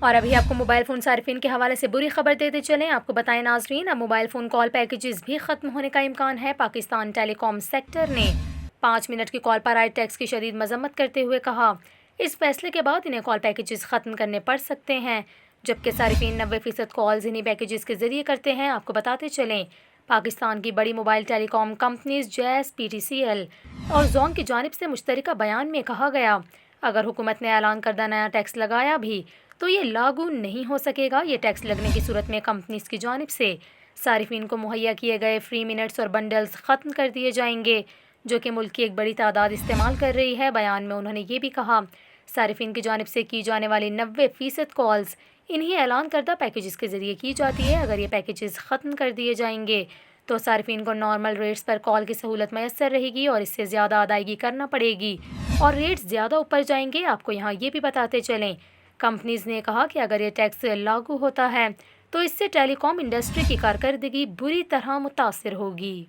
اور ابھی آپ کو موبائل فون صارفین کے حوالے سے بری خبر دیتے چلیں، آپ کو بتائیں ناظرین، اب موبائل فون کال پیکیجز بھی ختم ہونے کا امکان ہے۔ پاکستان ٹیلی کام سیکٹر نے 5 منٹ کی کال پر آئے ٹیکس کی شدید مذمت کرتے ہوئے کہا، اس فیصلے کے بعد انہیں کال پیکیجز ختم کرنے پڑ سکتے ہیں، جبکہ صارفین 90% کالز انہی پیکیجز کے ذریعے کرتے ہیں۔ آپ کو بتاتے چلیں، پاکستان کی بڑی موبائل ٹیلی کام کمپنیز جیس، پی ٹی سی ایل اور زونگ کی جانب سے مشترکہ بیان میں کہا گیا، اگر حکومت نے اعلان کردہ نیا ٹیکس لگایا بھی تو یہ لاگو نہیں ہو سکے گا۔ یہ ٹیکس لگنے کی صورت میں کمپنیز کی جانب سے صارفین کو مہیا کیے گئے فری منٹس اور بنڈلز ختم کر دیے جائیں گے، جو کہ ملک کی ایک بڑی تعداد استعمال کر رہی ہے۔ بیان میں انہوں نے یہ بھی کہا، صارفین کی جانب سے کی جانے والی 90% کالز انہی اعلان کردہ پیکیجز کے ذریعے کی جاتی ہے۔ اگر یہ پیکیجز ختم کر دیے جائیں گے تو صارفین کو نارمل ریٹس پر کال کی سہولت میسر رہے گی اور اس سے زیادہ ادائیگی کرنا پڑے گی اور ریٹس زیادہ اوپر جائیں گے۔ آپ کو یہاں یہ بھی بتاتے چلیں، کمپنیز نے کہا کہ اگر یہ ٹیکس لاگو ہوتا ہے تو اس سے ٹیلی کام انڈسٹری کی کارکردگی بری طرح متاثر ہوگی۔